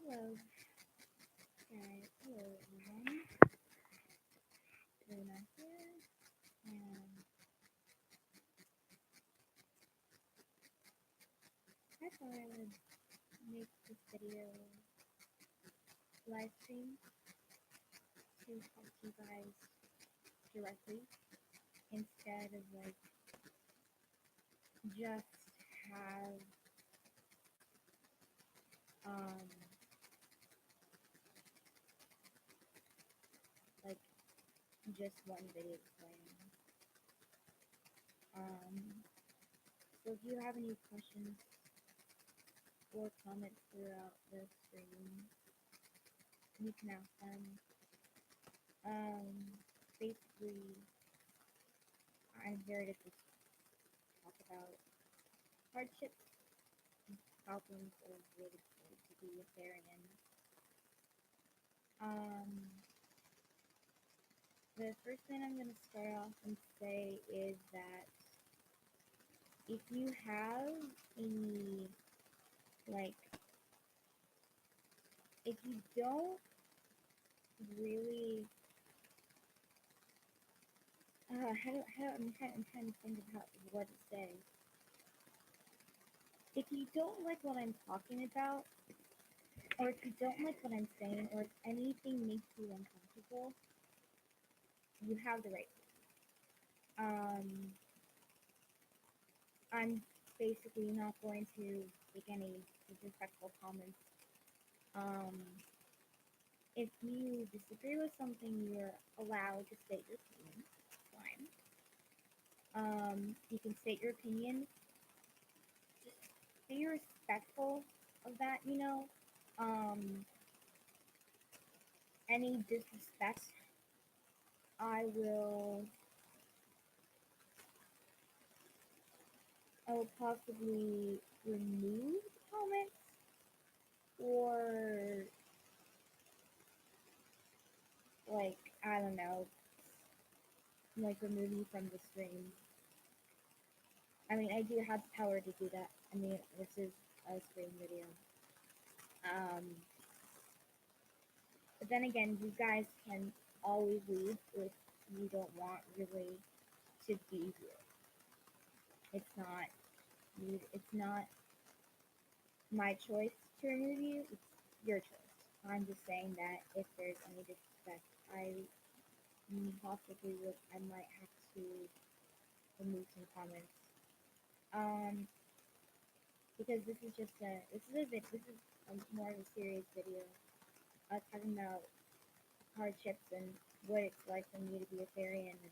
Hello, guys. Hello, everyone. Luna here, and I thought I would make this video live stream to talk to you guys directly instead of just have um like just one video playing. Um, so if you have any questions or comments throughout the stream, you can ask them. Basically, I'm here to just talk about hardships and problems of what it's like to be a Therian. Um, the first thing I'm going to start off and say is that if you have any, like, if you don't really, I'm trying to think about what to say. If you don't like what I'm talking about, or if you don't like what I'm saying, or if anything makes you uncomfortable, you have the right. I'm basically not going to make any disrespectful comments. Um, if you disagree with something, you're allowed to state your opinion. Fine. You can state your opinion. Just be respectful of that, you know. Um, any disrespect, I will, I will possibly remove the comments or I don't know, remove you from the stream. I mean, I do have the power to do that. I mean, this is a stream video. Um, but then again, you guys can always leave if you don't want really to be here. It's not it's not my choice to remove you. It's your choice. I'm just saying that if there's any disrespect, I possibly would. I might have to remove some comments. Because this is more of a serious video. Talking about hardships and what it's like for me to be a Therian and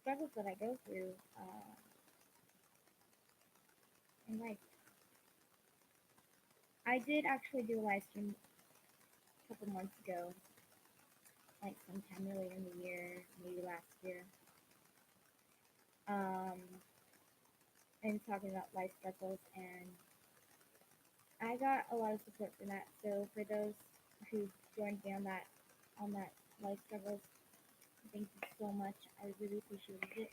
struggles that I go through in life. I did actually do a live stream a couple months ago, like sometime earlier in the year, maybe last year, um, and talking about life struggles, and I got a lot of support from that. So for those who joined me on that life struggles, thank you so much. I really appreciated it.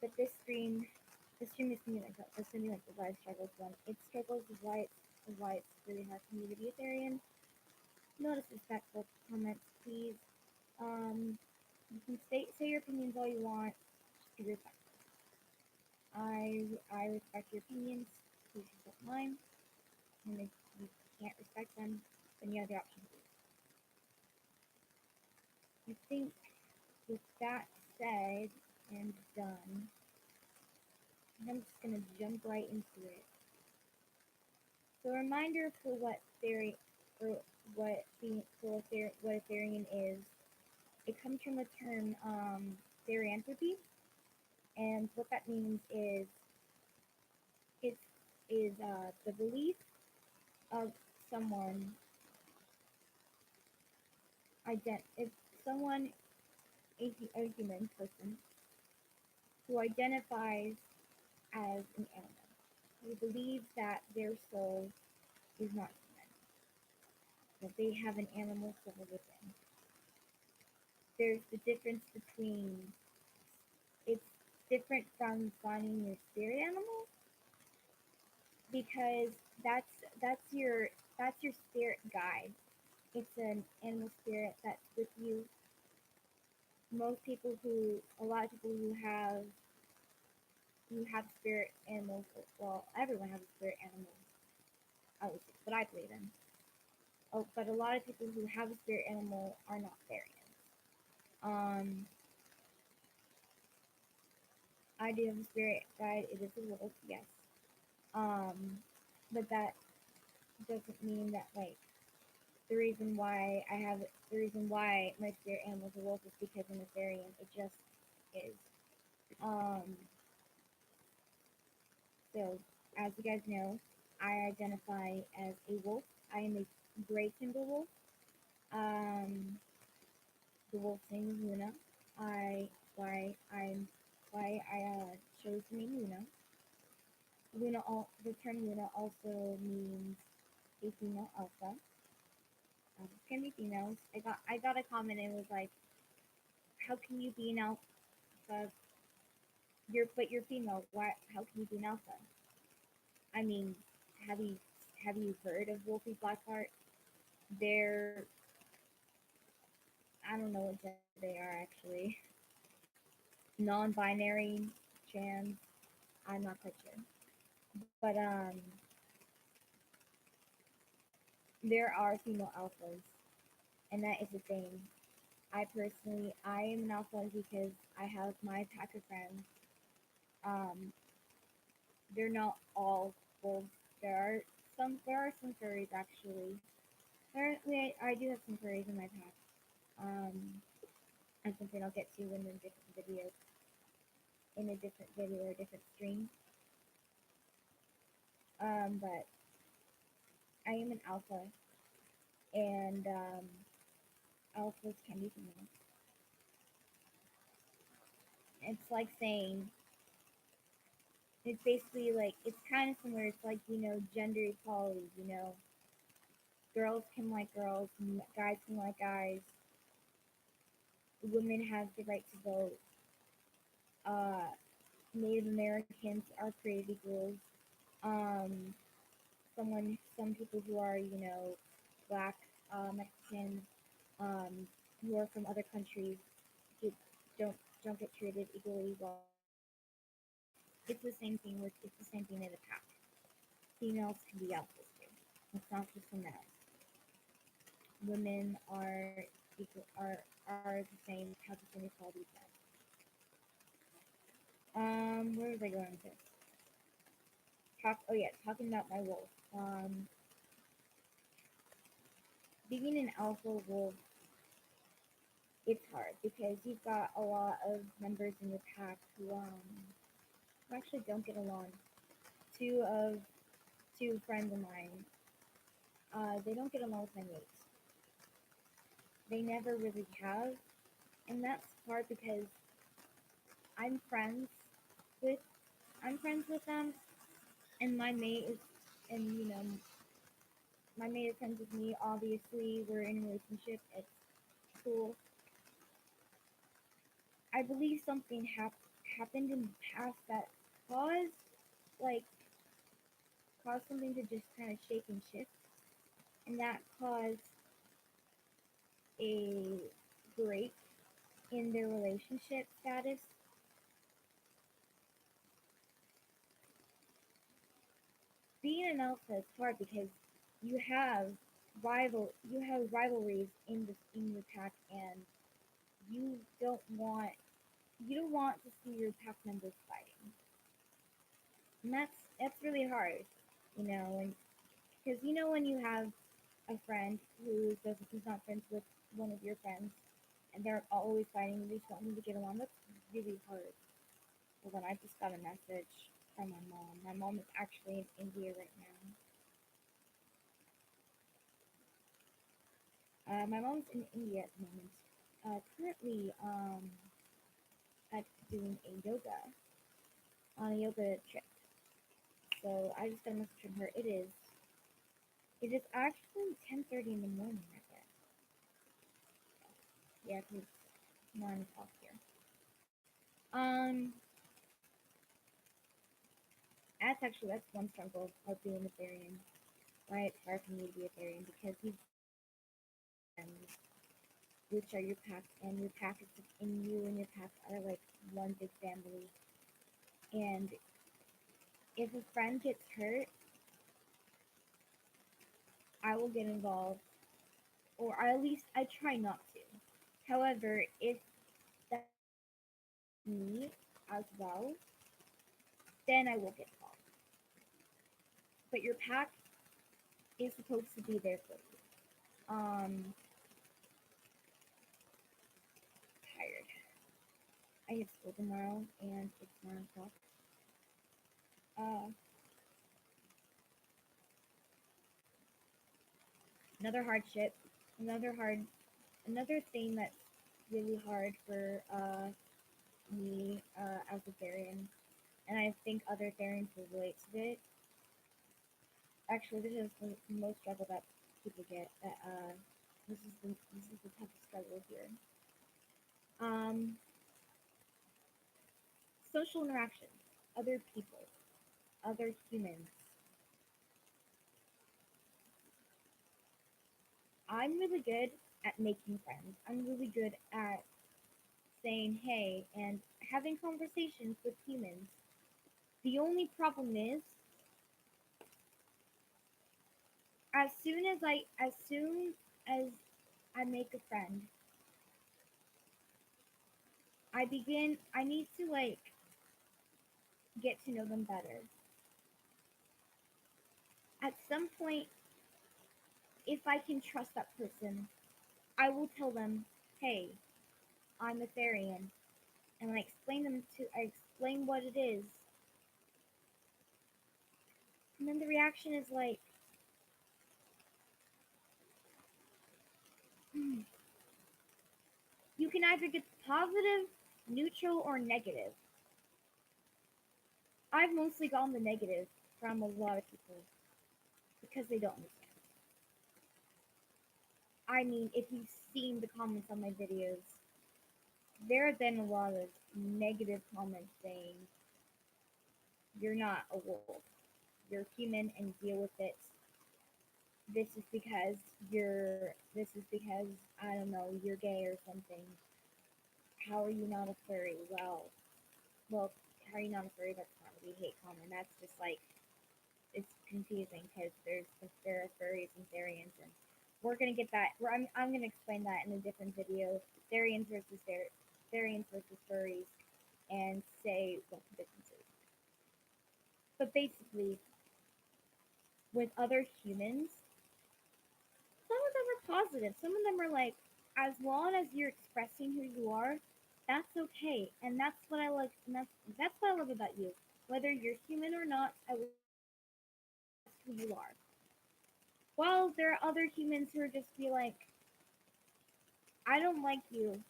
But this stream is gonna be like the life struggles one. Its struggles is why it's really hard for me to be a Therian. No disrespectful comments, please. You can say your opinions all you want. Just be respectful. I respect your opinions. Please respect mine. And if you can't respect them, then you have the option to. I think with that said and done, I'm just gonna jump right into it. So, a reminder for what theory, or what a Therian is. It comes from the term therianthropy, and what that means is it is the belief of someone it's someone a human person who identifies as an animal, who believes that their soul is not human, that they have an animal soul within. There's the difference between it's different from finding your spirit animal because that's that's your that's your spirit guide. It's an animal spirit that's with you. A lot of people who have spirit animals, well, everyone has a spirit animal, at least what I believe in. Oh, but a lot of people who have a spirit animal are not Therians. Um, I do have a spirit guide. It is a wolf, yes. Um, but that doesn't mean that like the reason why my spirit animal is a wolf is because I'm a Therian. It just is. Um, so as you guys know, I identify as a wolf. I am a gray timber wolf. Um, the wolf's name is Luna. I I'm why I chose the name Luna. The term Luna also means a female alpha. Can be females. I got a comment and it was like, how can you be an alpha? You're female. Why? How can you be an alpha? I mean, have you have you heard of Wolfie Blackheart? They're I don't know what gender they are actually. Non-binary, trans. I'm not quite sure. But there are female alphas, and that is a thing. I am an alpha because I have my pack of friends. Um, they're not all wolves. There are some furries actually. I do have some furries in my pack. That's something I'll get to in a different video or a different stream. But I am an alpha, and alphas can be female. It's like saying it's basically like it's kind of similar. It's like gender equality. Girls can like girls, guys can like guys. Women have the right to vote. Uh, Native Americans are created equals. Um, some people who are black, Mexican, who are from other countries get, don't get treated equally well. It's the same thing in the pack. Females can be alphas too. It's not just a male. Women are the same, have the same equality as men. Where was I going with this? Talking about my wolf. Being an alpha wolf, it's hard because you've got a lot of members in your pack who actually don't get along. Two of two friends of mine, they don't get along with my mates. They never really have, and that's hard because I'm friends with I'm friends with them, and and my mate is friends with me. Obviously, we're in a relationship. It's cool. I believe something happened in the past that caused like caused something to just kind of shake and shift, and that caused a break in their relationship status. Being an alpha is hard because you have rivalries in your pack, and you don't want you don't want to see your pack members fighting, and that's really hard, and because when you have a friend who's not friends with one of your friends, and they're always fighting, you just want them to get along. That's really hard. Hold on, I just got a message from my mom. My mom is actually in India right now. My mom's in India at the moment. Currently, at doing a yoga trip. So I just got a message from her. It is actually 10:30 in the morning, I guess. Yeah, 'cause it's 9 o'clock here. Um, That's one struggle of being a Therian. Why it's hard for me to be a Therian because you've friends, which are your pack, and your pack is and you and your pack are like one big family. And if a friend gets hurt, I will get involved, or at least I try not to. However, if that's me as well, then I will get involved. But your pack is supposed to be there for you. Tired. I have school tomorrow, and it's 9 o'clock. Uh, another hardship, another hard, another thing that's really hard for me as a Therian, and I think other Therians will relate to it. Actually, this is the most struggle that people get. This is the toughest struggle here. Um, Social interactions, other people, other humans. I'm really good at making friends. I'm really good at saying hey and having conversations with humans. The only problem is as soon as I make a friend, I need to like get to know them better. At some point, if I can trust that person, I will tell them, "Hey, I'm a Therian," and I explain what it is, and then the reaction is like, hmm, you can either get positive, neutral, or negative. I've mostly gotten the negative from a lot of people because they don't understand. I mean, if you've seen the comments on my videos, there have been a lot of negative comments saying, "You're not a wolf. You're human and deal with it. This is because I don't know, you're gay or something. How are you not a furry?" Well, how are you not a furry? That's not really a hate comment. That's just like it's confusing because there are furries and Therians, and we're gonna get that. I'm gonna explain that in a different video. Therians versus Therians versus furries, and say what the difference is. But basically, with other humans, some of them are positive. Some of them are like, as long as you're expressing who you are, that's okay, and that's what I like. And that's what I love about you. Whether you're human or not, I will who you are. While there are other humans who are just be like, I don't like you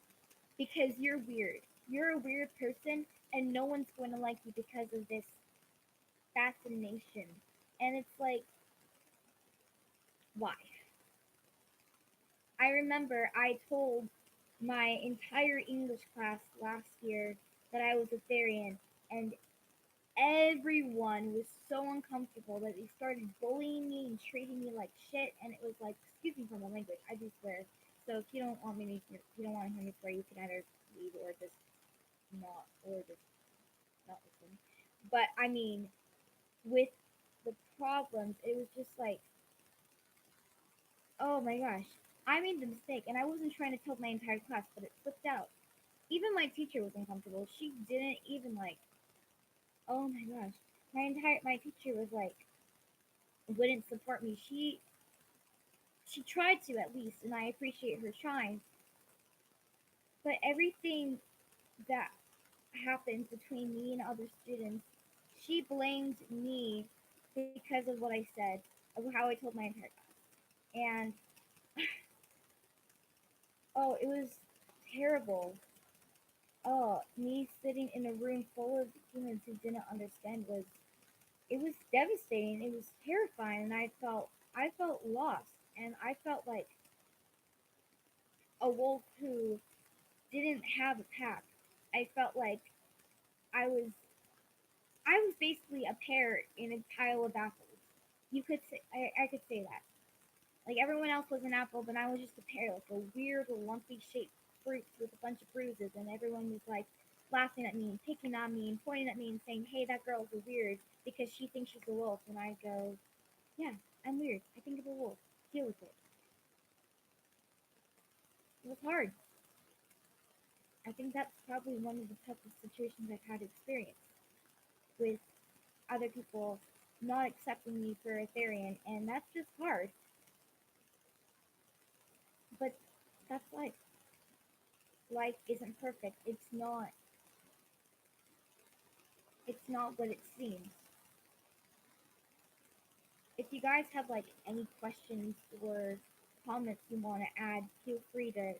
because you're weird. You're a weird person, and no one's going to like you because of this fascination. And it's like, why? I remember I told my entire English class last year that I was a Therian, and everyone was so uncomfortable that they started bullying me and treating me like shit. And it was like, excuse me for my language, I do swear. So if you don't want if you don't want to hear me swear, you can either leave or just not listen. But I mean, with the problems, it was just like, oh my gosh, I made the mistake, and I wasn't trying to tell my entire class, but it slipped out. Even my teacher was uncomfortable. She didn't even like. Oh my gosh, my teacher was like wouldn't support me. She tried to at least, and I appreciate her trying. But everything that happened between me and other students, she blamed me because of what I said, of how I told my entire class. And oh, it was terrible. Oh, me sitting in a room full of humans who didn't understand was it was devastating. It was terrifying, and I felt lost, and I felt like a wolf who didn't have a pack. I felt like I was I was basically a pear in a pile of apples. You could say I could say that. Like everyone else was an apple, but I was just a pear, like a weird lumpy shaped fruit with a bunch of bruises, and everyone was like laughing at me and picking on me and pointing at me and saying, "Hey, that girl's weird because she thinks she's a wolf." And I go, "Yeah, I'm weird. I think I'm a wolf. Deal with it." It was hard. I think that's probably one of the toughest situations I've had experience with other people not accepting me for a Therian, and that's just hard. But that's life. Life isn't perfect. It's not. It's not what it seems. If you guys have like any questions or comments you want to add, feel free to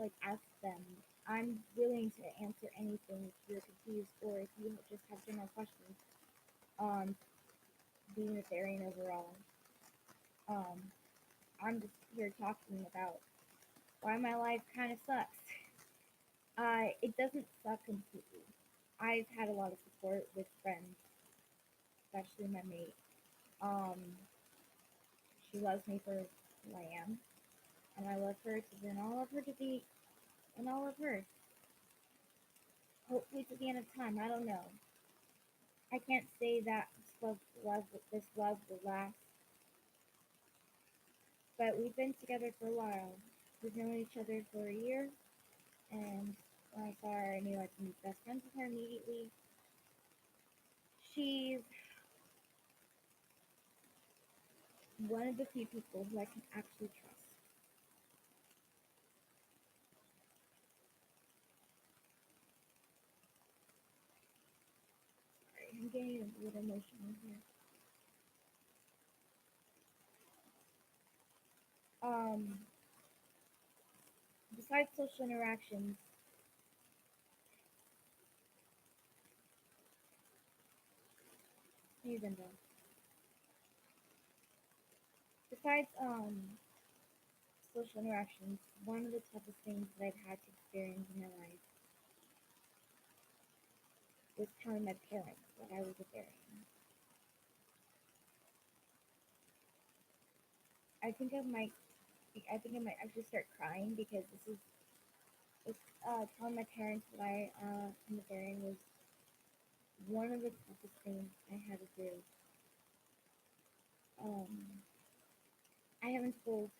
like ask them. I'm willing to answer anything if you're confused or if you just have general questions on being a Therian overall. Um, I'm just here talking about why my life kind of sucks. It doesn't suck completely. I've had a lot of support with friends, especially my mate. Um, she loves me for who I am, and I love her to then I'll love her to be, and I'll love her. Hopefully to the end of time. I don't know. I can't say that this love will last, but we've been together for a while. We've known each other for a year, and when I saw her, I knew I could be best friends with her immediately. She's one of the few people who I can actually trust. Sorry, I'm getting a little emotional here. Um, Besides social interactions, even though, besides social interactions, one of the toughest things that I've had to experience in my life was telling my parents that I was a Therian. I think I might, I think I might actually start crying because this telling my parents that I am a Therian was one of the toughest things I had to do. Um, I haven't told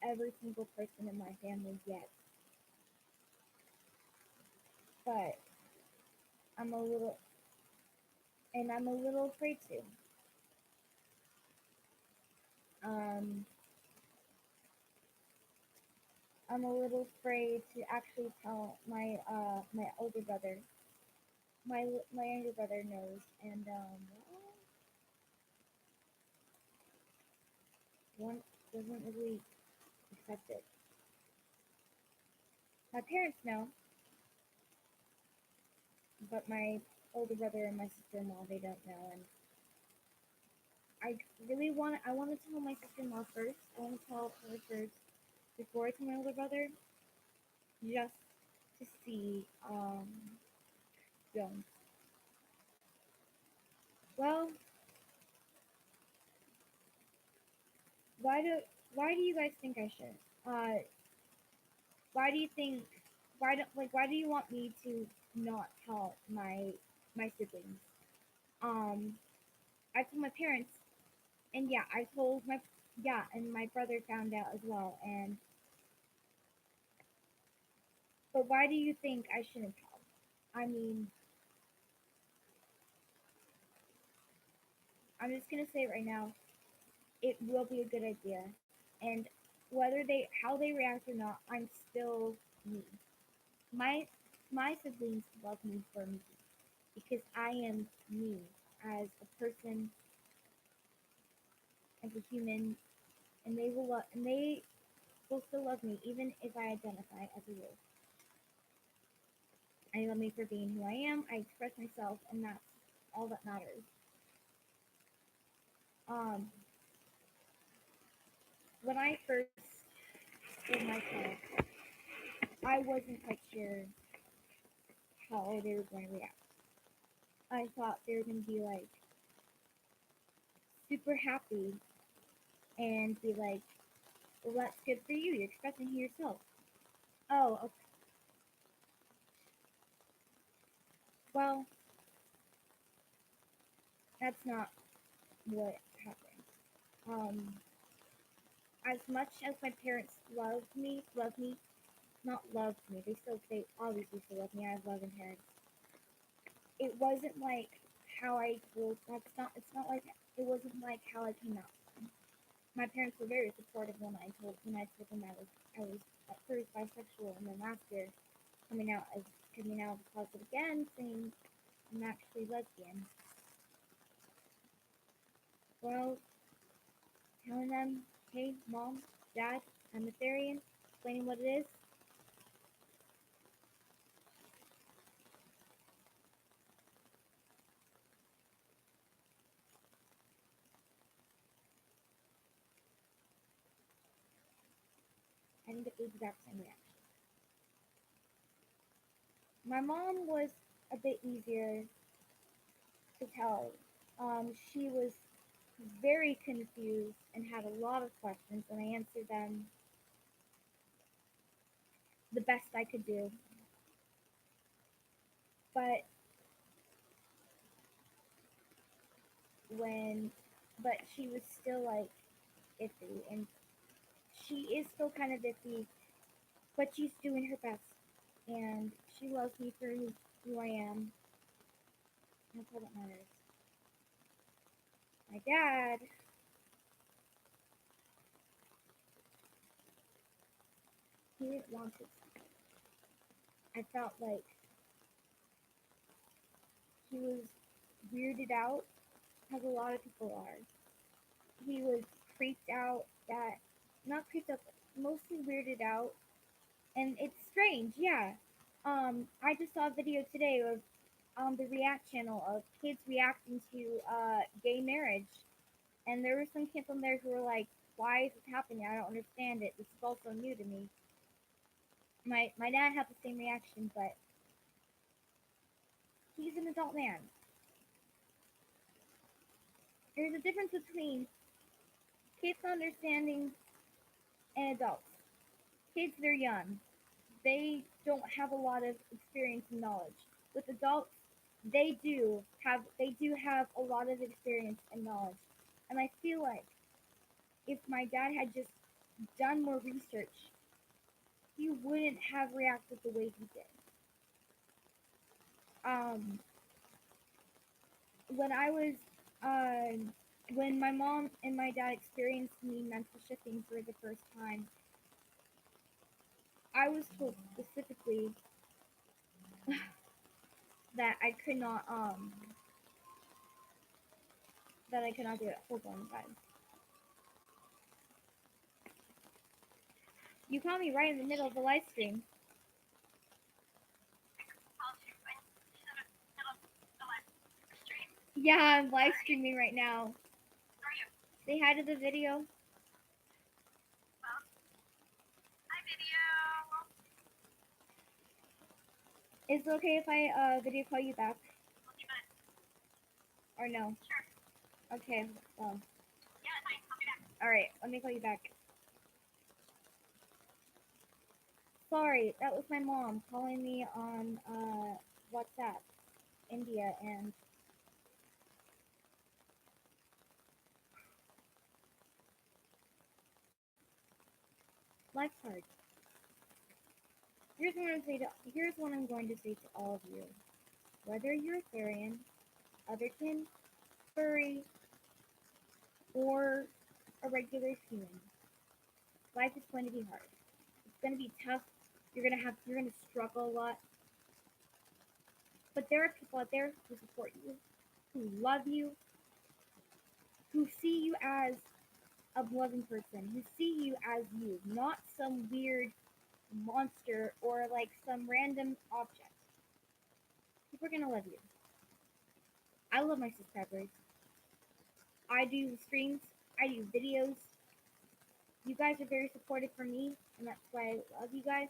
every single person in my family yet, but I'm a little, and I'm a little afraid to. Um, I'm a little afraid to actually tell my older brother. My younger brother knows, and one doesn't really accept it. My parents know, but my older brother and my sister-in-law they don't know, and I want to tell my sister-in-law first. I want to tell her first before I tell my older brother, just to see Jones. Well, why do why do you guys think I should? Uh, why do you think why do you want me to not tell my siblings? Um, I told my parents, and yeah, I told my yeah, and my brother found out as well. And but why do you think I shouldn't tell? I mean, I'm just gonna say right now, it will be a good idea, and whether they how they react or not, I'm still me. My my siblings love me for me because I am me as a person, as a human, and they will still love me even if I identify as a wolf. I love me for being who I am. I express myself, and that's all that matters. Um, when I first told my parents, I wasn't quite sure how they were going to react. I thought they were gonna be like super happy and be like, well, that's good for you. You're expressing to yourself. Oh, okay. Well, that's not what happened. Um, as much as my parents loved me, not loved me. They obviously still love me. I have loving parents. It wasn't like how I told. It's not like it wasn't like how I came out. My parents were very supportive when I told them I was at first bisexual, and then last year coming out of the closet again, saying I'm actually lesbian. Well, telling them, hey, mom, dad, I'm a Therian, explaining what it is. I didn't get the exact same reaction. My mom was a bit easier to tell. She was very confused and had a lot of questions, and I answered them the best I could do. But when, but she was still like iffy, and she is still kind of iffy, but she's doing her best, and she loves me for who I am. That's all that matters. My dad, he didn't want to. I felt like he was weirded out, as a lot of people are. He was creeped out that, not creeped out, mostly weirded out, and it's strange, yeah. I just saw a video today of on the React channel of kids reacting to gay marriage, and there were some kids on there who were like, "Why is this happening? I don't understand it. This is all so new to me." My dad had the same reaction, but he's an adult man. There's a difference between kids understanding and adults. Kids, they're young. They don't have a lot of experience and knowledge. With adults, they do have a lot of experience and knowledge. And I feel like if my dad had just done more research, he wouldn't have reacted the way he did. Um, when I was when my mom and my dad experienced me mental shifting for the first time, I was told specifically that I could not do it. Hold on, guys. You caught me right in the middle of the live stream. Yeah, I'm live streaming right now. Say hi to the video. Is it okay if I video call you back? Or no? Okay, well. Alright, let me call you back. Sorry, that was my mom calling me on WhatsApp, India, and life's hard. Here's what I'm going to say to all of you. Whether you're a Therian, otherkin, furry, or a regular human, life is going to be hard. It's going to be tough. You're gonna struggle a lot. But there are people out there who support you, who love you, who see you as a loving person, who see you as you, not some weird monster or like some random object. People are gonna love you. I love my subscribers. I do streams, I do videos. You guys are very supportive for me, and that's why I love you guys.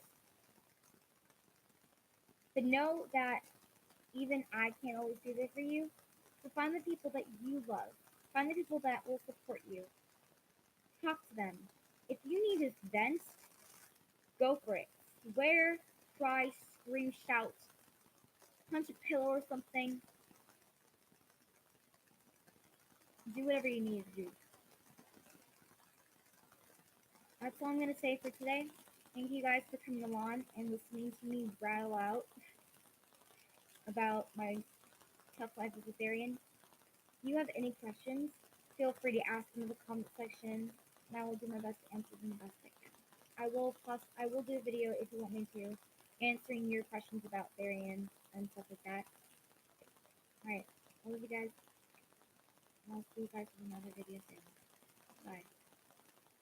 But know that even I can't always be there for you. So find the people that you love. Find the people that will support you. Talk to them. If you need to vent, go for it. Swear, cry, scream, shout, punch a pillow or something. Do whatever you need to do. That's all I'm going to say for today. Thank you guys for coming along and listening to me rattle out about my tough life as a Therian. If you have any questions, feel free to ask them in the comment section, and I will do my best to answer them the best I can. I will do a video if you want me to, answering your questions about Therian and stuff like that. Alright, I love you guys. I'll see you guys in another video soon. Bye.